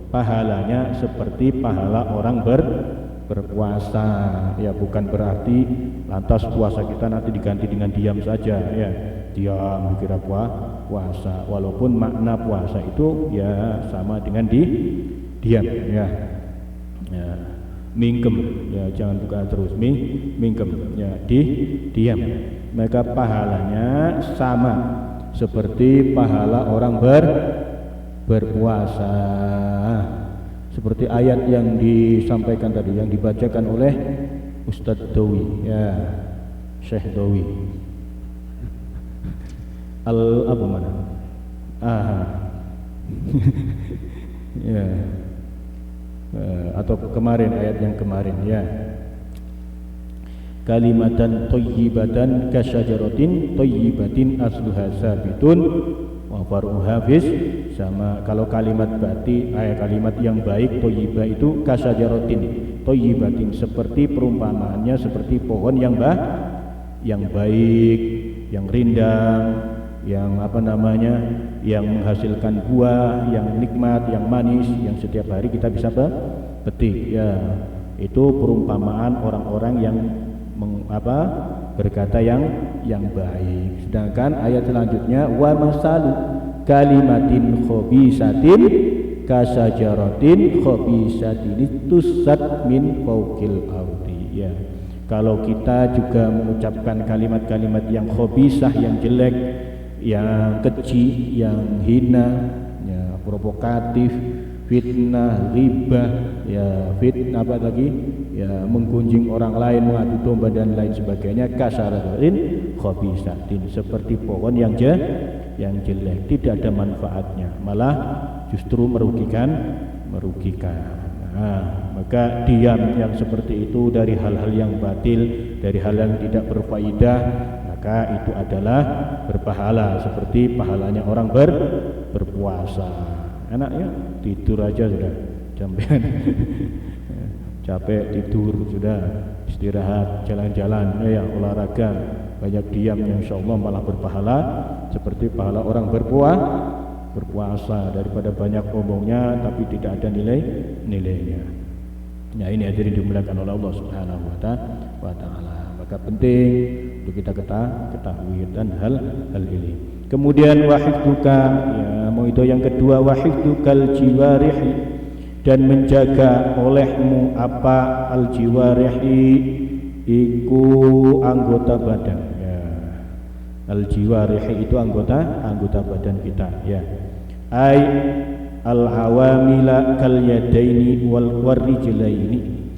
pahalanya seperti pahala orang berpuasa. Ya, bukan berarti lantas puasa kita nanti diganti dengan diam saja, ya. Diam dikira puasa, walaupun makna puasa itu ya sama dengan diam, ya. Ya, mingkem, ya, jangan buka terus mingkem, ya, diam. Maka pahalanya sama seperti pahala orang berpuasa. Seperti ayat yang disampaikan tadi, yang dibacakan oleh Ustadz Dawi, ya, Syekh Dawi. Apa mana? Ya. Atau kemarin, ayat yang kemarin, ya. Kalimatan thayyibatan kasyajaratin thayyibatin asluha sabitun wa faruha fis sama. Kalau kalimat kalimat yang baik thayyibah itu kasyajaratin thayyibatin, seperti perumpamaannya seperti pohon yang baik, yang rindang, yang yang menghasilkan buah yang nikmat, yang manis, yang setiap hari kita bisa petik, ya. Itu perumpamaan orang-orang yang berkata yang baik. Sedangkan ayat selanjutnya wa masalu kalimatin khabisatin kasajaratin khabisatin tussat min fawqil ardi, ya. Kalau kita juga mengucapkan kalimat-kalimat yang khabisah, yang jelek, yang keji, yang hina, ya, provokatif, fitnah, ghibah, ya, fitnah apa lagi, ya, menggunjing orang lain, mengadu domba dan lain sebagainya, kasaratin khabisatin, seperti pohon yang jelek, tidak ada manfaatnya, malah justru merugikan. Nah, maka diam yang seperti itu dari hal-hal yang batil, dari hal yang tidak berfaedah, maka itu adalah berpahala seperti pahalanya orang berpuasa. Enak, ya, tidur aja sudah jambean. Capek tidur sudah, istirahat, jalan-jalan, ya, olahraga, banyak diam yang insyaallah malah berpahala seperti pahala orang berpuasa, daripada banyak omongnya tapi tidak ada nilainya. Nah, ini hadirin dimuliakan oleh Allah Subhanahu wa taala. Maka penting untuk kita ketahui dan hal ini. Kemudian wahifduka, ya, mau itu yang kedua, wahifdukal jiwarihi, dan menjaga olehmu apa al jiwarihi, iku anggota badan, ya. Al jiwarihi itu anggota badan kita, ya. Ai al awamila kal yadaini wal rijlaini,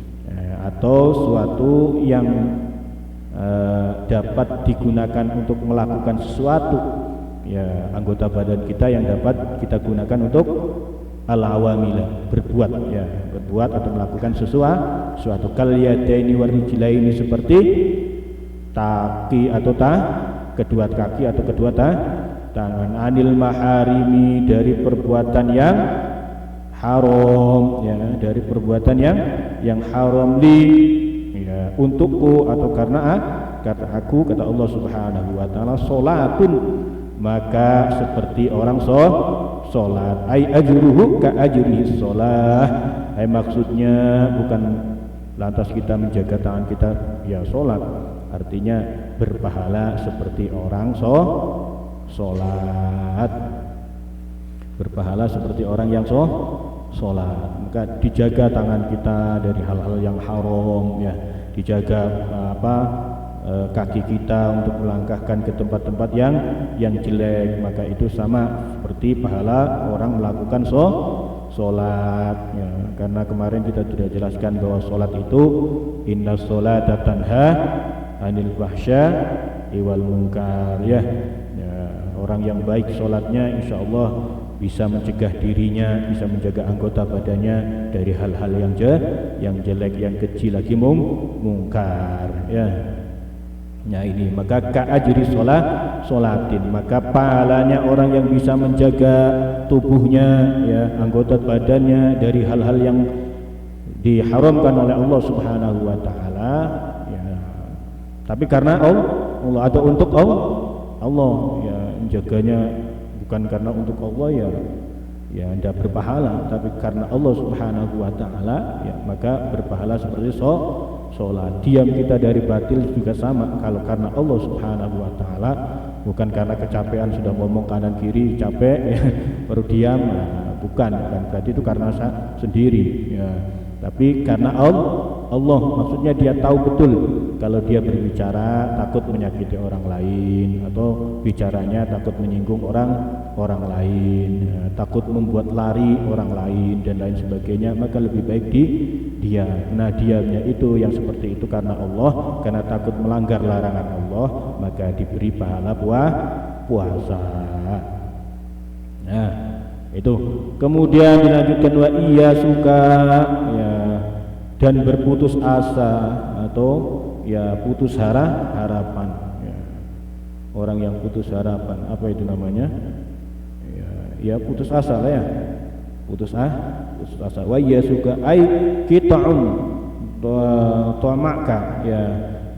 atau suatu yang dapat digunakan untuk melakukan sesuatu, ya, anggota badan kita yang dapat kita gunakan untuk al-awamila, berbuat atau melakukan sesuatu. Kal yadaini war rijlaini, seperti kaki atau kedua kaki atau kedua tangan. Anil maharimi, dari perbuatan yang haram, ya, dari perbuatan yang haram ya, untukku atau karena aku, kata Allah Subhanahu wa taala, salatun, maka seperti orang salat. Ai ajruhu ka ajrihi shalah, maksudnya bukan lantas kita menjaga tangan kita, ya, salat, artinya berpahala seperti orang salat, berpahala seperti orang yang salat. Maka dijaga tangan kita dari hal-hal yang haram, ya, dijaga kaki kita untuk melangkahkan ke tempat-tempat yang jelek, maka itu sama seperti pahala orang melakukan sholat, ya. Karena kemarin kita sudah jelaskan bahwa sholat itu inna sholata tanha anil fahsya'i wal munkar, ya. Orang yang baik sholatnya insyaallah bisa mencegah dirinya, bisa menjaga anggota badannya dari hal-hal yang jelek, yang keji, lagi mungkar, ya. Nah, ini maka ka'ajri sholatin, maka pahalanya orang yang bisa menjaga tubuhnya, ya, anggota badannya dari hal-hal yang diharamkan oleh Allah Subhanahu wa taala, ya. Tapi karena Allah atau untuk Allah, ya, menjaganya bukan karena untuk Allah, ya, ya tidak berpahala, tapi karena Allah Subhanahu wa taala ya maka berpahala seperti sholat. Diam kita dari batil juga sama, kalau karena Allah Subhanahu wa taala, bukan karena kecapean sudah ngomong kanan kiri capek ya, baru diam, nah, bukan berarti itu karena sendiri ya. Tapi karena Allah maksudnya dia tahu betul kalau dia berbicara takut menyakiti orang lain, atau bicaranya takut menyinggung orang lain, ya, takut membuat lari orang lain dan lain sebagainya, maka lebih baik diam. Nah, diamnya itu yang seperti itu karena Allah, karena takut melanggar larangan Allah, maka diberi pahala puasa. Nah, itu. Kemudian dilanjutkan wa iya suka ya, dan berputus asa atau ya putus harapan ya. Orang yang putus harapan, apa itu namanya? Ya putus asa lah ya. Putus asa. Wa iya suka ai qita'un maka ya,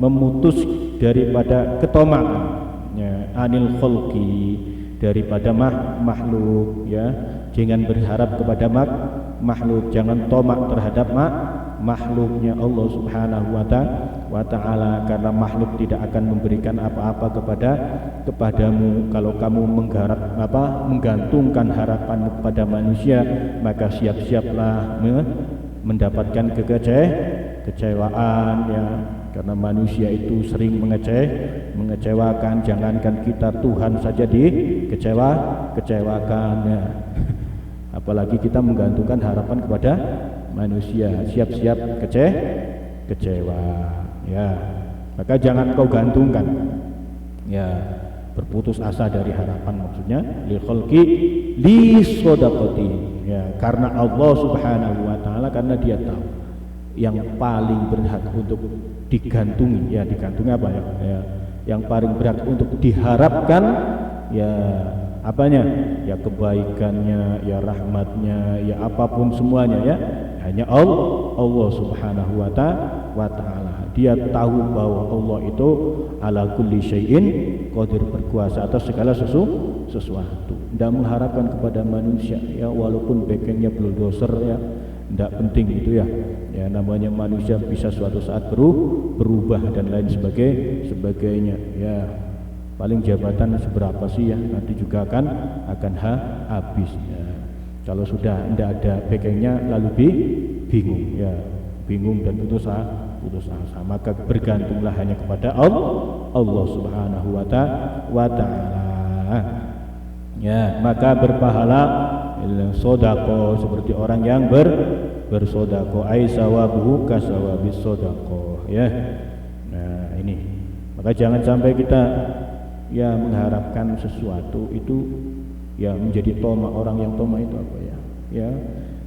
memutus daripada ketomakan ya, anil khalqi, daripada makhluk ya. Jangan berharap kepada makhluk, jangan tomak terhadap makhluknya Allah Subhanahu wa taala, karena makhluk tidak akan memberikan apa-apa kepadamu. Kalau kamu menggantungkan harapan kepada manusia, maka siap-siaplah mendapatkan kekecewaan ya. Karena manusia itu sering mengecewakan, jangankan kita, Tuhan saja dikecewakan ya. Apalagi kita menggantungkan harapan kepada manusia, siap-siap kecewa ya. Maka jangan kau gantungkan ya, berputus asa dari harapan, maksudnya li khalqi li shadaqati ya, karena Allah Subhanahu wa taala, karena dia tahu yang paling berhak untuk digantungi ya, digantungi apa ya, yang paling berat untuk diharapkan ya apanya ya, kebaikannya ya, rahmatnya ya, apapun semuanya ya, hanya Allah Subhanahu wa taala. Dia tahu bahwa Allah itu ala kulli syai'in qadir, berkuasa atas segala sesuatu. Tidak mengharapkan kepada manusia ya, walaupun backendnya bulldozer ya, tidak penting itu ya. Ya namanya manusia bisa suatu saat berubah dan lain sebagainya ya. Paling jabatan seberapa sih ya, nanti juga akan habis ya. Kalau sudah tidak ada backingnya lalu bingung ya, bingung dan putus asa, maka bergantunglah hanya kepada Allah Subhanahu wa taala ya. Maka berpahala sodako seperti orang yang bersodako, ai sawabuhu kasawabis sodako ya. Nah ini, maka jangan sampai kita ya mengharapkan sesuatu itu ya menjadi toma. Orang yang toma itu apa ya? Ya,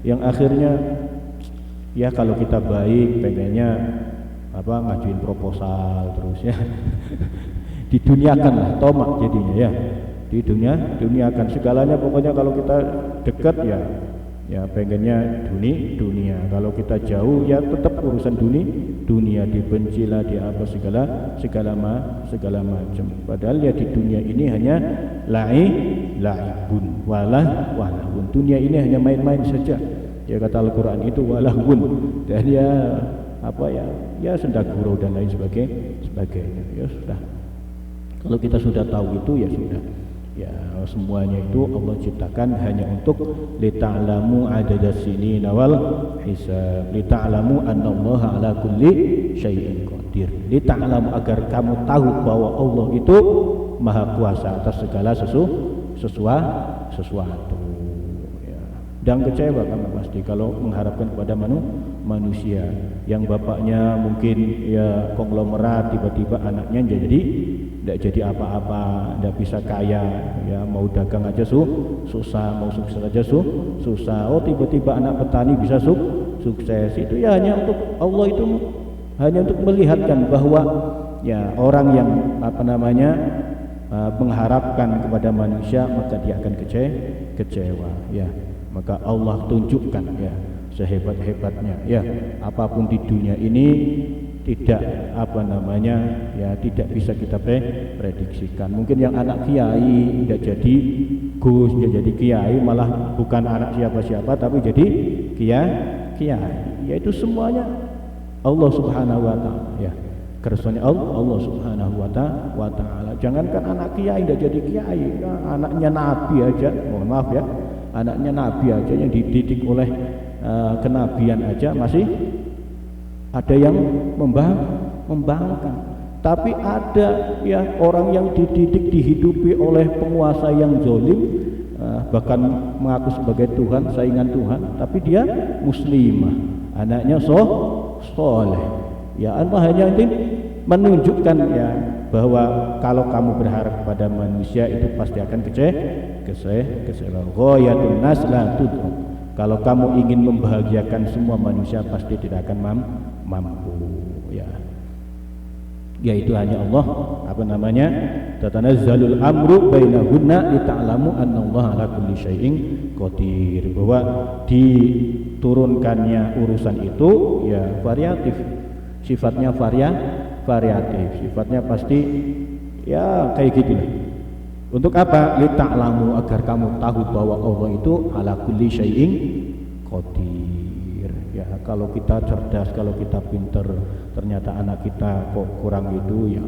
yang akhirnya ya kalau kita baik pengennya ngajuin proposal terus ya. Diduniakanlah, toma jadinya ya. Duniakan segalanya, pokoknya kalau kita dekat ya pengennya dunia. Kalau kita jauh ya tetap urusan dunia, dibencilah, di apa segala macam. Padahal ya di dunia ini hanya laibun walahun. Dunia ini hanya main-main saja. Ya kata Al-Qur'an itu walahun, dan ya senda gurau dan lain sebagainya. Ya sudah. Kalau kita sudah tahu itu ya sudah. Ya semuanya itu Allah ciptakan hanya untuk lita'lamu adadas sinina wal hisab, lita'lamu annallaha ala kulli syai'in qadir, lita'lamu agar kamu tahu bahwa Allah itu maha kuasa atas segala sesuatu ya. Dan kecewa kamu pasti kalau mengharapkan kepada manusia yang bapaknya mungkin ya konglomerat, tiba-tiba anaknya tidak jadi apa-apa, tidak bisa kaya ya, mau dagang aja susah, mau sukses aja susah. Oh tiba-tiba anak petani bisa sukses. Itu ya hanya untuk Allah, itu hanya untuk melihatkan bahwa ya orang yang mengharapkan kepada manusia, maka dia akan kecewa ya. Maka Allah tunjukkan ya sehebat-hebatnya ya, apapun di dunia ini tidak tidak bisa kita prediksikan. Mungkin yang anak kiai tidak jadi Gus, dia jadi kiai, malah bukan anak siapa-siapa tapi jadi kiai. Yaitu semuanya Allah Subhanahu wa taala ya. Kersane Allah Subhanahu wa taala. Jangankan anak kiai tidak jadi kiai, anaknya nabi aja, mohon maaf ya. Anaknya nabi aja yang dididik oleh kenabian aja masih ada yang membangkang. Tapi ada ya orang yang dididik, dihidupi oleh penguasa yang zalim, bahkan mengaku sebagai Tuhan, saingan Tuhan, tapi dia muslimah, anaknya soleh. Ya Allah hanya ini menunjukkan ya bahwa kalau kamu berharap pada manusia itu pasti akan kecewa. Ghayatun nas la tudrak. Kalau kamu ingin membahagiakan semua manusia pasti tidak akan mampu ya. Yaitu hanya Allah tatanazzalul amru bainahunna lita'lamu annallaha ala kulli syai'in qadir, bahwa diturunkannya urusan itu ya variatif, sifatnya variatif, sifatnya pasti ya kayak gitulah. Untuk apa? Lita'lamu, agar kamu tahu bahwa Allah itu ala kulli syai'in qadir. Ya, kalau kita cerdas, kalau kita pinter, ternyata anak kita kok kurang itu ya,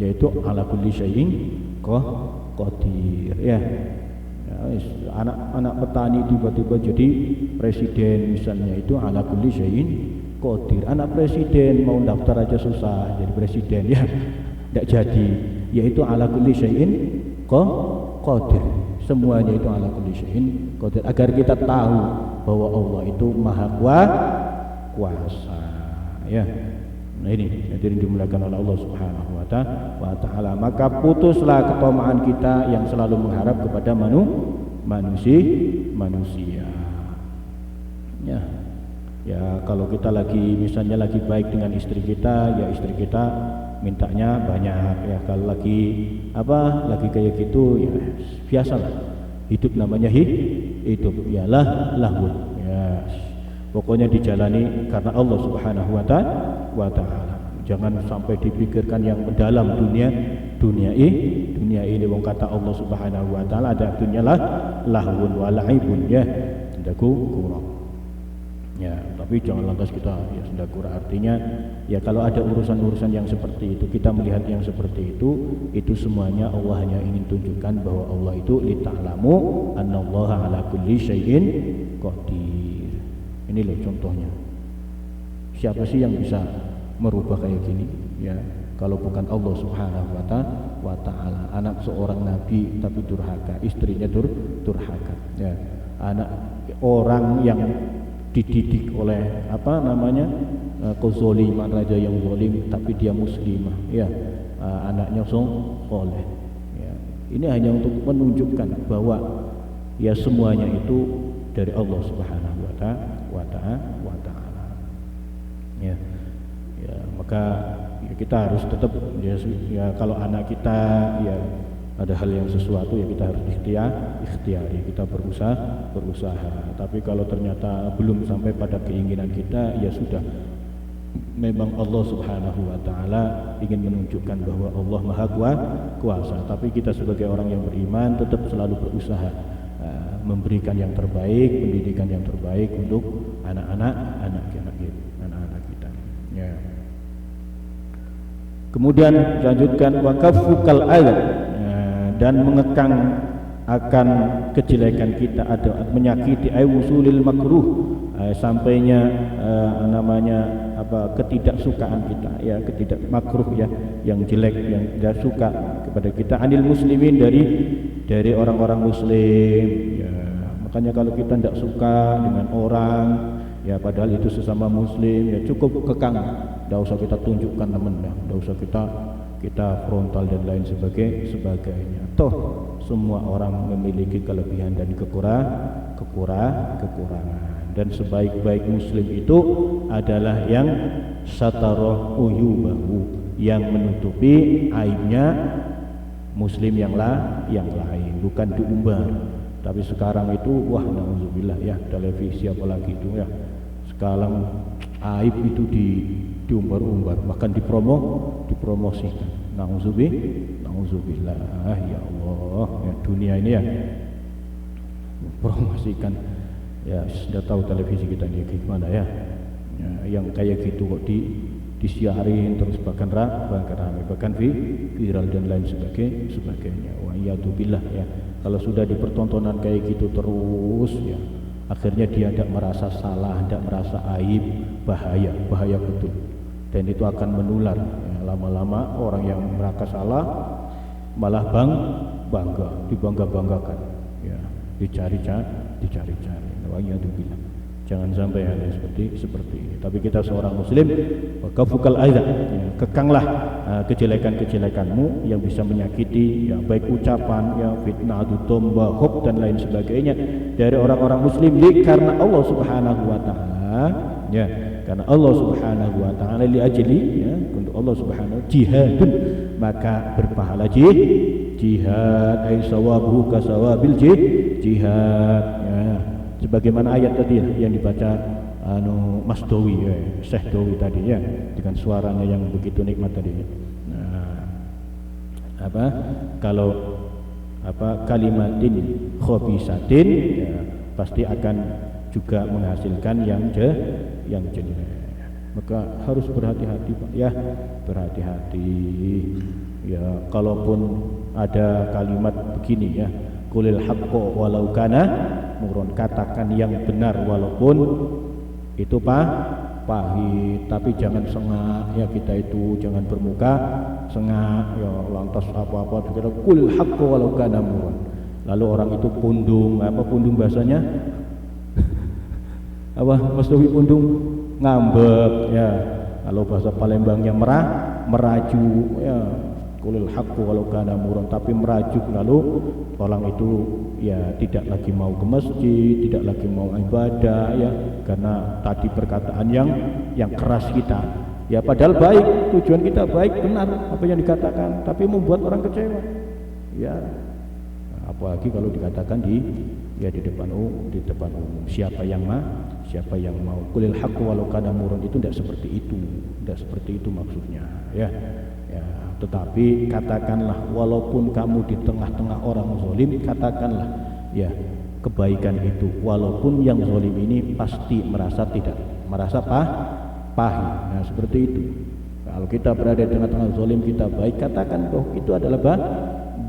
yaitu ala kulli syai'in qadir ya. Anak petani tiba-tiba jadi presiden misalnya, itu ala kulli syai'in qadir. Anak presiden mau daftar aja susah jadi presiden ya, tidak jadi, yaitu ala kulli syai'in qadir. Semuanya itu ala kulli syai'in qadir, agar kita tahu bahwa Allah itu maha kuasa ya. Nah ini hadirin dimuliakan oleh Allah Subhanahu wa taala. Maka putuslah ketamaan kita yang selalu mengharap kepada manusia ya. Ya kalau kita misalnya lagi baik dengan istri kita, ya istri kita mintanya banyak ya. Kalau lagi kayak gitu ya biasalah, hidup namanya hidup ya, lahul ya. Pokoknya dijalani karena Allah Subhanahu wa taala. Jangan sampai dipikirkan yang mendalam dunia ini. Wong kata Allah Subhanahu wa taala ada dunia lahun wa laibun ya, sendaku kurang. Ya, tapi jangan lantas kita ya sendaku kurang, artinya ya kalau ada urusan-urusan yang seperti itu, kita melihat yang seperti itu semuanya Allah hanya ingin tunjukkan bahwa Allah itu lita'lamu annallaha ala kulli syai'in qadir. Ini loh contohnya. Siapa sih yang bisa merubah kayak gini ya, kalau bukan Allah Subhanahu wa taala. Anak seorang nabi tapi durhaka, istrinya durhaka ya. Anak orang yang dididik oleh kezaliman, raja yang zalim, tapi dia muslimah ya, anaknya soleh ya. Ini hanya untuk menunjukkan bahwa ya semuanya itu dari Allah Subhanahu wa taala ya. Ya maka ya kita harus tetap ya kalau anak kita ya ada hal yang sesuatu ya kita harus ikhtiyari, kita berusaha. Tapi kalau ternyata belum sampai pada keinginan kita, ya sudah, memang Allah Subhanahu wa taala ingin menunjukkan bahwa Allah Maha Kuasa. Tapi kita sebagai orang yang beriman tetap selalu berusaha memberikan yang terbaik, pendidikan yang terbaik untuk anak-anak kita ya. Kemudian lanjutkan waqafukal ayat, dan mengekang akan kejelekan kita, ada menyakiti wusulil makruh, sampainya ketidaksukaan kita ya, makruh ya, yang jelek, yang tidak suka kepada kita, anil muslimin, dari orang-orang muslim ya. Makanya kalau kita tidak suka dengan orang ya, padahal itu sesama muslim ya, cukup kekang, tidak usah kita tunjukkan teman-teman, tidak usah kita frontal dan lain sebagainya. Toh semua orang memiliki kelebihan dan kekurangan, dan sebaik-baik muslim itu adalah yang satara uyubahu, yang menutupi aibnya muslim yang lain, bukan diumbar. Tapi sekarang itu wah nauzubillah ya, televisi apalagi itu ya, sekarang aib itu diumbar-umbar, bahkan dipromosikan. Nauzubillah ya Allah ya, dunia ini ya promosikan. Ya sudah tahu televisi kita ini gimana ya, yang kayak gitu kok disiarin terus bahkan ramai bahkan viral dan lain sebagainya. Wa iyadzubillah ya. Kalau sudah dipertontonan kayak gitu terus ya, akhirnya dia tidak merasa salah, tidak merasa aib, bahaya betul. Dan itu akan menular ya, lama-lama orang yang merasa salah malah bangga, dibangga-banggakan ya, dicari-cari. Wa'iyadzubillah. Jangan sampai hal seperti ini. Tapi kita seorang muslim, wakafukal aiza, ya, kekanglah kejelekan-kejelekanmu yang bisa menyakiti ya, baik ucapan ya, fitnah, domba, hoax dan lain sebagainya dari orang-orang muslim karena Allah Subhanahu wa taala ya, karena Allah Subhanahu wa taala li ajli ya, untuk Allah Subhanahu jihadun, maka berpahala jihad ay sawabuhu ka sawabil jihad ya. Sebagaimana ayat tadi yang dibaca Mas Dowi ya, Syekh Dowi tadi ya, dengan suaranya yang begitu nikmat tadi. Nah, kalau kalimatin khobisatin ya, pasti akan juga menghasilkan yang jelek. Maka harus berhati-hati Pak ya, berhati-hati ya. Kalaupun ada kalimat begini ya, qulil haqqo walau kana murun, katakan yang benar walaupun itu pahit, tapi jangan sengak ya, kita itu jangan bermuka sengak ya, lantas apa-apa dikira qul haqqo walau kana murun, lalu orang itu pundung bahasanya apa Mas Dewi, pundung ngambek ya, kalau bahasa Palembangnya meraju ya, qulil haqqo walau kana murun, tapi merajuk, lalu orang itu ya tidak lagi mau ke masjid, tidak lagi mau ibadah ya, karena tadi perkataan yang keras kita ya, padahal baik, tujuan kita baik, benar apa yang dikatakan, tapi membuat orang kecewa ya. Apalagi kalau dikatakan di depan umum, siapa yang mau qulil haqqo walau kana murun, itu tidak seperti itu maksudnya ya. Tetapi katakanlah walaupun kamu di tengah-tengah orang zalim, katakanlah ya kebaikan itu, walaupun yang zalim ini pasti merasa pahit. Nah seperti itu. Kalau kita berada di tengah-tengah zalim, kita baik, katakan bahwa itu adalah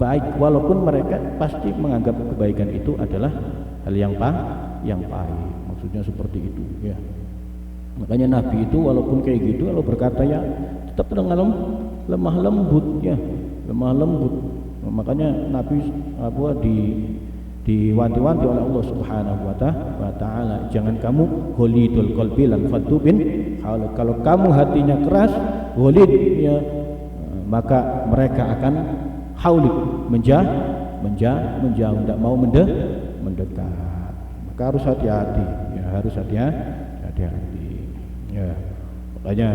baik, walaupun mereka pasti menganggap kebaikan itu adalah hal yang pahit. Maksudnya seperti itu ya. Makanya Nabi itu walaupun kayak gitu, kalau berkata ya tetap dengan lemah lembut. Makanya Nabi diwanti-wanti oleh Allah Subhanahu wa taala, jangan kamu ghalidul qalbi lan fadubin, kalau kamu hatinya keras ghalid ya, maka mereka akan haulik, menjauh, tidak mau mendekat. Maka harus hati-hati ya, ya. Makanya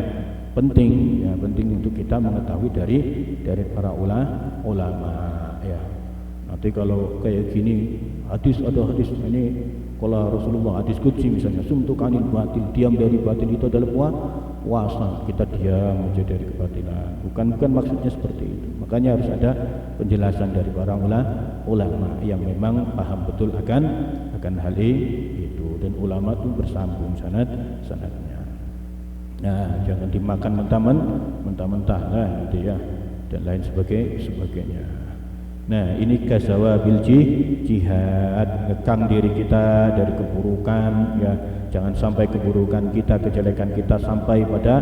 penting untuk kita mengetahui dari para ulama ya. Nanti kalau kayak gini hadis ini, kalau Rasulullah hadis qudsi misalnya, sumtu kanil batil, diam dari batil itu adalah puasa, kita diam aja dari kebatilan, bukan maksudnya seperti itu. Makanya harus ada penjelasan dari para ulama yang memang paham betul akan hal itu, dan ulama itu bersambung sanadnya. Nah, jangan dimakan mentah-mentah lah gitu ya, dan lain sebagainya. Nah, ini kazawabil jihad, ngekang diri kita dari keburukan ya. Jangan sampai keburukan kita, kejelekan kita sampai pada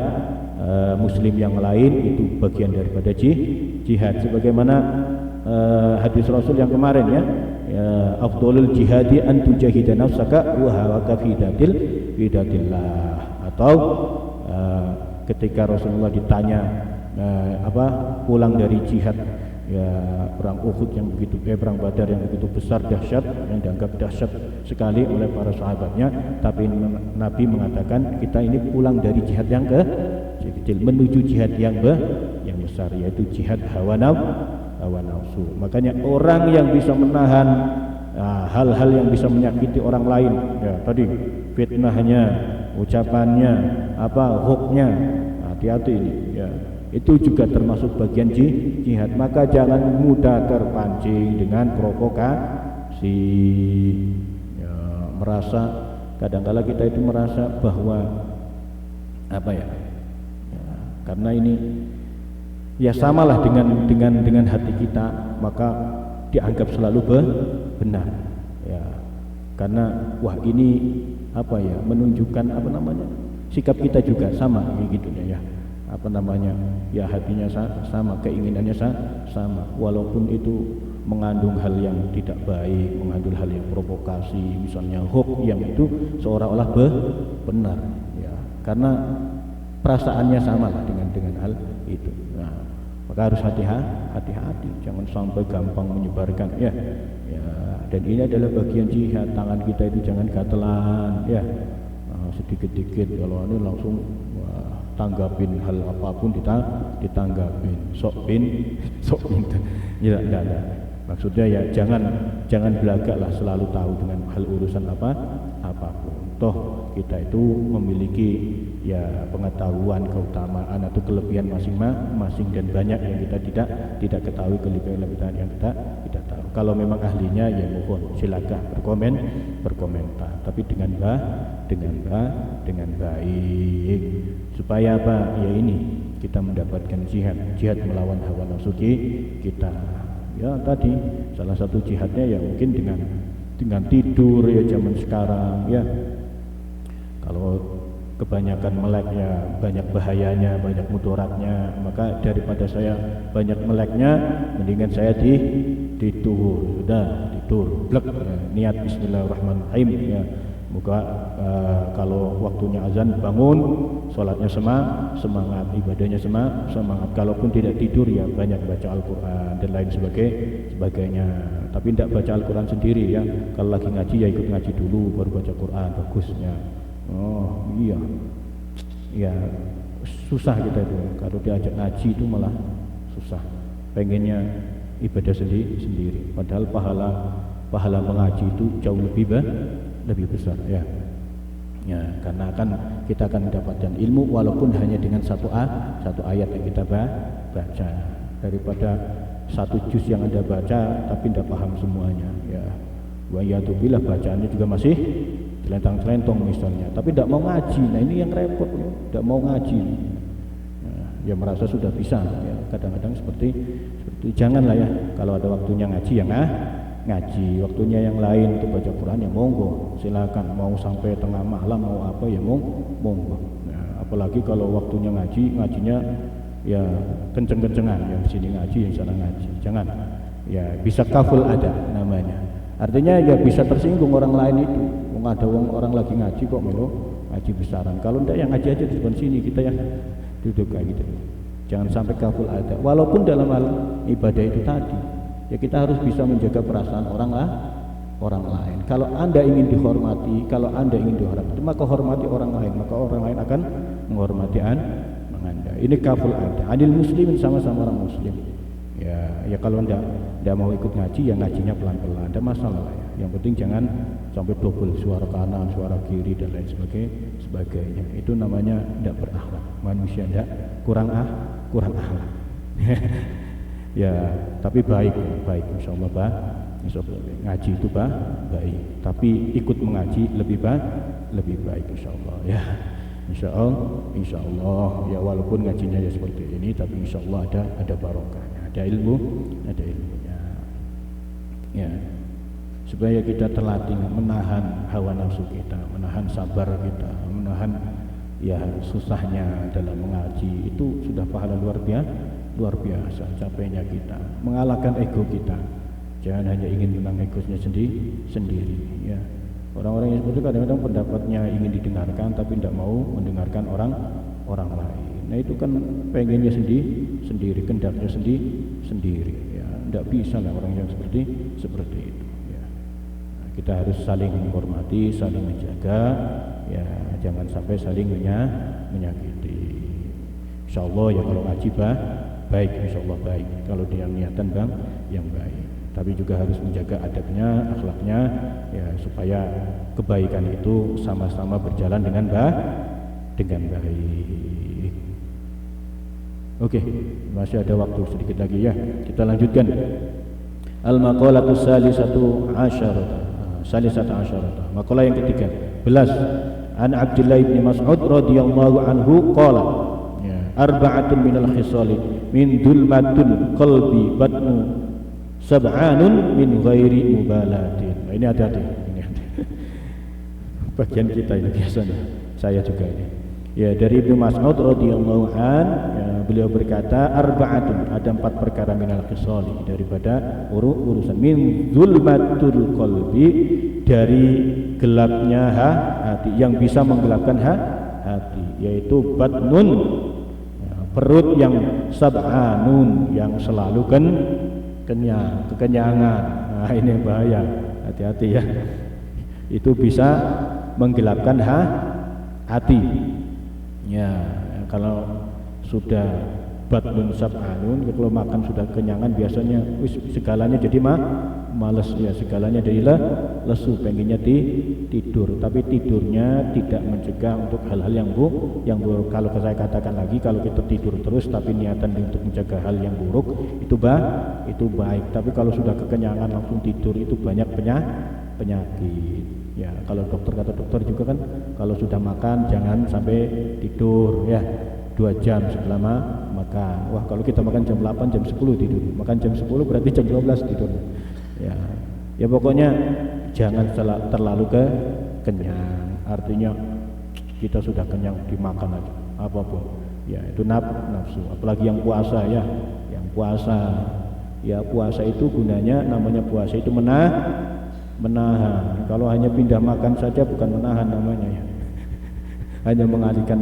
muslim yang lain, itu bagian daripada jihad. Sebagaimana hadis Rasul yang kemarin ya, afdhalul jihadi an tujahida nafsaka wa hawaka fi datillah. Atau ketika Rasulullah ditanya pulang dari jihad ya, perang Uhud yang begitu perang Badar yang begitu besar, dahsyat, yang dianggap dahsyat sekali oleh para sahabatnya, tapi Nabi mengatakan kita ini pulang dari jihad yang kecil menuju jihad yang besar, yaitu jihad hawa nafsu. Makanya orang yang bisa menahan hal-hal yang bisa menyakiti orang lain ya, tadi fitnahnya, ucapannya, hoaxnya, hati-hati ini ya, itu juga termasuk bagian jihad. Maka jangan mudah terpancing dengan provokasi. merasa kadang-kala kita itu merasa bahwa apa ya, karena ini ya samalah dengan hati kita, maka dianggap selalu benar ya, karena wah ini apa ya, menunjukkan apa namanya, sikap kita juga sama gitu ya, apa namanya ya, hatinya sama, keinginannya sama, walaupun itu mengandung hal yang tidak baik, mengandung hal yang provokasi, misalnya hoax yang itu seolah-olah benar ya, karena perasaannya sama lah dengan hal itu. Nah, maka harus hati-hati, jangan sampai gampang menyebarkan ya. Dan ini adalah bagian jihad, tangan kita itu jangan gatelan ya. Sedikit-dikit kalau ini langsung tanggapin hal apapun ditanggapin, sok pinter. Ya, enggak. Maksudnya ya jangan belagak lah, selalu tahu dengan hal urusan apapun. Toh kita itu memiliki ya pengetahuan, keutamaan atau kelebihan masing-masing, dan banyak yang kita tidak ketahui kelebihan yang kita tahu. Kalau memang ahlinya ya mohon silakan berkomentar, tapi dengan baik, supaya apa ya, ini kita mendapatkan jihad melawan hawa nafsu kita. Ya tadi salah satu jihadnya ya mungkin dengan tidur ya, zaman sekarang ya, kalau kebanyakan meleknya banyak bahayanya, banyak mudaratnya, maka daripada saya banyak meleknya, mendingan saya tidur, sudah tidur blek ya, niat bismillahirrahmanirrahim ya, moga kalau waktunya azan bangun, sholatnya semangat, ibadahnya semangat. Kalaupun tidak tidur ya banyak baca Al-Quran dan lain sebagainya. Tapi tidak baca Al-Quran sendiri ya. Kalau lagi ngaji ya ikut ngaji dulu, baru baca Quran, bagusnya. Oh iya, ya susah kita itu. Kalau diajak ngaji itu malah susah. Pengennya ibadah sendiri. Padahal pahala mengaji itu jauh lebih besar ya. Ya, karena kita akan mendapatkan ilmu walaupun hanya dengan satu ayat yang kita baca, daripada satu juz yang Anda baca tapi tidak paham semuanya ya. Wa yatubillah, bacaannya juga masih celentang-celentong misalnya, tapi tidak mau ngaji. Nah ini yang repot ya, tidak mau ngaji ya, merasa sudah bisa ya. Kadang-kadang seperti janganlah ya, kalau ada waktunya ngaji ya ngaji, waktunya yang lain untuk baca Quran ya monggo, silakan, mau sampai tengah malam mau apa ya monggo. Nah, apalagi kalau waktunya ngajinya ya kenceng-kencengan, yang sini ngaji yang sana ngaji, jangan ya, bisa kaful ada namanya, artinya ya bisa tersinggung orang lain itu. Ada orang lagi ngaji kok melo ngaji besaran, kalau enggak yang ngaji aja di depan sini, kita yang duduk kayak gitu. Jangan sampai kaful ada, walaupun dalam hal ibadah itu tadi ya, kita harus bisa menjaga perasaan orang lain. Kalau Anda ingin dihormati, maka hormati orang lain, maka orang lain akan menghormati Anda. Ini kaful Anda. Adil muslimin, sama-sama orang muslim. Ya kalau Anda mau ikut ngaji ya ngajinya pelan-pelan, ada masalah ya. Yang penting jangan sampai double, suara kanan, suara kiri dan lain sebagainya. Itu namanya tidak berakhlak. Manusia tidak kurang akhlak. Ya, tapi baik insyaallah ngaji itu baik, tapi ikut mengaji lebih baik insyaallah ya. Insyaallah ya, walaupun ngajinya ya seperti ini, tapi insyaallah ada barokahnya, ada ilmunya ya, supaya kita terlatih menahan hawa nafsu kita, menahan sabar kita, menahan ya susahnya dalam mengaji. Itu sudah pahala luar biasa capeknya kita, mengalahkan ego kita. Jangan hanya ingin menang egonya sendiri ya. Orang-orang yang seperti itu kadang-kadang pendapatnya ingin didengarkan tapi tidak mau mendengarkan orang lain. Nah itu kan pengennya sendiri, kendaknya sendiri ya. Tidak bisa lah orang yang seperti itu ya. Nah, kita harus saling menghormati, saling menjaga ya, jangan sampai saling menyakiti. Insyaallah ya, kalau ngaji baik, insyaallah baik, kalau dia niatan yang baik, tapi juga harus menjaga adabnya, akhlaknya ya, supaya kebaikan itu sama-sama berjalan dengan baik. Oke, masih ada waktu sedikit lagi ya, kita lanjutkan. Al-maqalatus salisatu asyarah, salisata asyarata. Makalah yang ketiga belas, an Abdullah bin Mas'ud radhiyallahu anhu qala, ya, arba'atun minal khisali min dulmatun qalbi batnu sab'anun min ghairi mubalatin. Nah, ini hati-hati, ini bagian kita ini biasanya, saya juga ini. Ya, dari Ibnu Mas'ud radhiyallahu an, ya, beliau berkata arba'atun, ada 4 perkara minal khisali, daripada urusan min zulmatul qalbi, dari gelapnya hati, yang bisa menggelapkan hati, yaitu batnun, ya, perut yang sab'anun, yang selalu kekenyangan. Nah, ini bahaya, hati-hati ya. Itu bisa menggelapkan hati. Ya, kalau sudah batnun sab'anun, kalau makan sudah kenyangan biasanya segalanya jadi males ya, segalanya jadi lesu, pengennya tidur, tapi tidurnya tidak mencegah untuk hal-hal yang buruk. Kalau saya katakan lagi, kalau kita tidur terus tapi niatan untuk mencegah hal yang buruk, itu baik. Tapi kalau sudah kekenyangan langsung tidur, itu banyak penyakit. Ya, kalau kata dokter juga kan, kalau sudah makan jangan sampai tidur ya, 2 jam setelah makan. Wah, kalau kita makan jam 8, jam 10 tidur. Makan jam 10 berarti jam 12 tidur. Ya pokoknya jangan terlalu kenyang. Artinya kita sudah kenyang dimakan aja apapun. Ya, itu nafsu. Apalagi yang puasa ya. Yang puasa. Ya, puasa itu gunanya, namanya puasa itu menahan. Kalau hanya pindah makan saja bukan menahan namanya ya. Hanya mengalihkan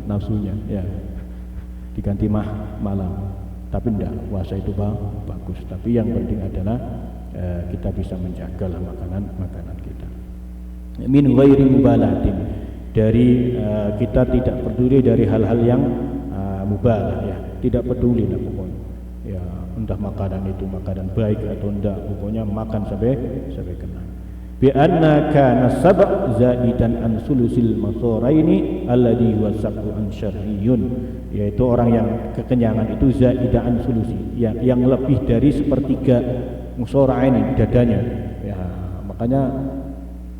nafsunya ya. Diganti malam. Tapi enggak, puasa itu bagus. Tapi yang penting adalah kita bisa menjagalah makanan kita. Min ghairi mubalatin, dari kita tidak peduli dari hal-hal yang mubalah ya. Tidak peduli lah pokoknya. Ya, entah makanan itu makanan baik atau enggak, pokoknya makan sampai kena. Bi anna kana sab' zaidan an sulusil masaraini alladhi wasaqu an syar'iyun, yaitu orang yang kekenyangan itu zaidan an sulusi, yang lebih dari sepertiga musaraini dadanya. Ya, makanya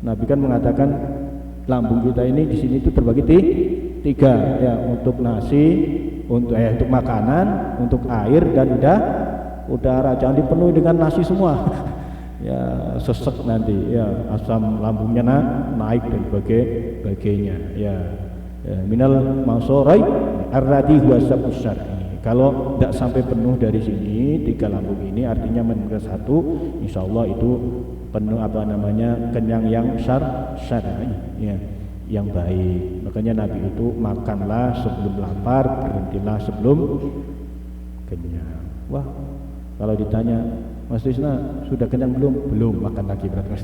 Nabi kan mengatakan lambung kita ini di sini itu terbagi 3 ya, untuk nasi, untuk makanan, untuk air dan udara. Jangan dipenuhi dengan nasi semua. Ya, sesek nanti ya, asam lambungnya naik dan sebagainya ya. Minal mausorai arradi huwa sabus syar'i. Kalau tidak sampai penuh dari sini 3 lambung ini, artinya menurut 1, insyaallah itu penuh kenyang yang syar'i ya, yang baik. Makanya Nabi itu makanlah sebelum lapar, berhentilah sebelum kenyang. Wah, kalau ditanya, Mas Tisna sudah kenyang belum makan lagi berarti Mas.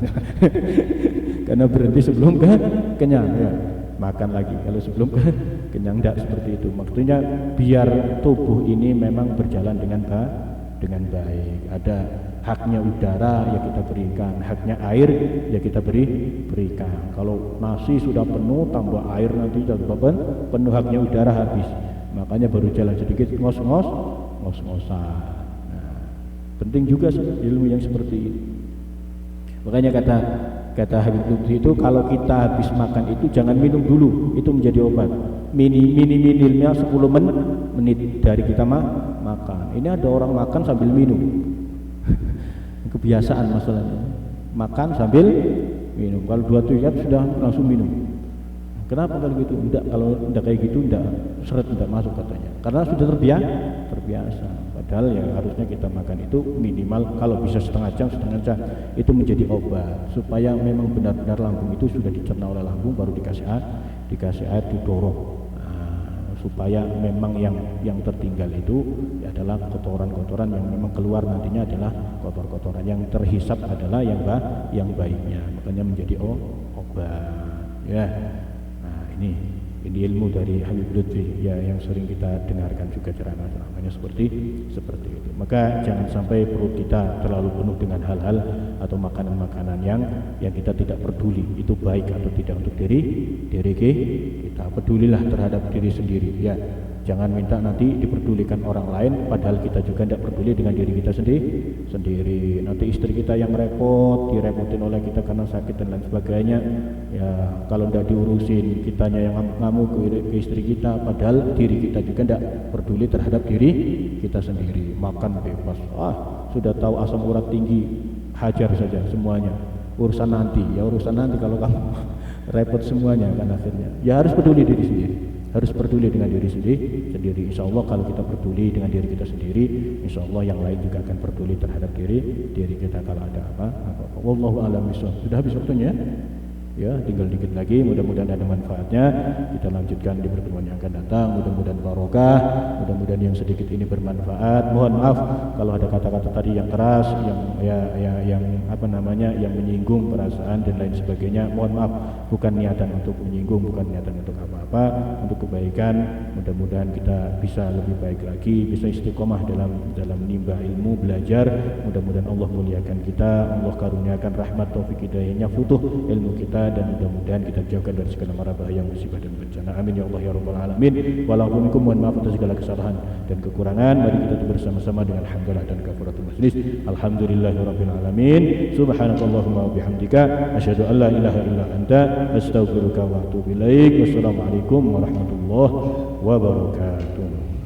Karena berhenti sebelum kenyang ya, makan lagi. Kalau sebelum kenyang tidak seperti itu. Maksudnya biar tubuh ini memang berjalan dengan baik. Ada haknya udara ya kita berikan, haknya air ya kita berikan. Kalau nasi sudah penuh tambah air nanti jadi penuh, haknya udara habis. Makanya baru jalan sedikit ngos-ngosan. Penting juga ilmu yang seperti ini. Makanya kata Habib Lutfi itu, kalau kita habis makan itu jangan minum dulu, itu menjadi obat. Minimalnya 10 menit dari kita makan. Ini ada orang makan sambil minum. Kebiasaan masalahnya. Makan sambil minum. Kalau 2 tuyat sudah langsung minum. Kenapa kalau gitu? Kalau enggak kayak gitu enggak seret, enggak masuk katanya. Karena sudah terbiasa. Padahal yang harusnya kita makan itu minimal kalau bisa setengah jam itu menjadi obat, supaya memang benar-benar lambung itu sudah dicerna oleh lambung, baru dikasih air didorong. Supaya memang yang tertinggal itu adalah kotoran-kotoran yang memang keluar nantinya adalah kotor-kotoran, yang terhisap adalah yang baiknya, makanya menjadi obat ya. Nah, ini ilmu dari Habib Lutfi ya, yang sering kita dengarkan juga ceramah-ceramahnya seperti itu. Maka jangan sampai perut kita terlalu penuh dengan hal-hal atau makanan-makanan yang kita tidak peduli itu baik atau tidak untuk diri kita. Pedulilah terhadap diri sendiri ya. Jangan minta nanti diperdulikan orang lain padahal kita juga tidak peduli dengan diri kita sendiri. Nanti istri kita yang repot, direpotin oleh kita karena sakit dan lain sebagainya. Ya kalau tidak diurusin, kitanya yang ngamuk ke istri kita padahal diri kita juga tidak peduli terhadap diri kita sendiri. Makan bebas. Sudah tahu asam urat tinggi, hajar saja semuanya. Urusan nanti kalau kamu repot semuanya kan akhirnya. Ya harus peduli diri sendiri. Harus peduli dengan diri sendiri. Insya Allah kalau kita peduli dengan diri kita sendiri, insya Allah yang lain juga akan peduli terhadap diri kita kalau ada apa-apa. Wallahu a'lam bishawab. Sudah habis waktunya? Ya, tinggal dikit lagi. Mudah-mudahan ada manfaatnya. Kita lanjutkan di pertemuan yang akan datang. Mudah-mudahan barokah. Mudah-mudahan yang sedikit ini bermanfaat. Mohon maaf kalau ada kata-kata tadi yang keras, yang menyinggung perasaan dan lain sebagainya. Mohon maaf, bukan niatan untuk menyinggung, bukan niatan untuk apa-apa, untuk kebaikan. Mudah-mudahan kita bisa lebih baik lagi, bisa istiqomah dalam menimba ilmu, belajar. Mudah-mudahan Allah muliakan kita, Allah karuniakan rahmat, taufik, hidayahnya, futuh ilmu kita, dan mudah-mudahan kita jauhkan dari segala mara bahaya, musibah dan bencana. Amin ya Allah ya rabbal alamin. Walaupun mohon maaf atas segala kesalahan dan kekurangan. Mari kita bersama-sama dengan hamdalah dan kafaratul majlis. Alhamdulillahirabbil alamin. Subhanakallahumma wa bihamdika asyhadu an la ilaha illa anta astaghfiruka wa atubu ilaik. Wassalamualaikum warahmatullahi wabarakatuh.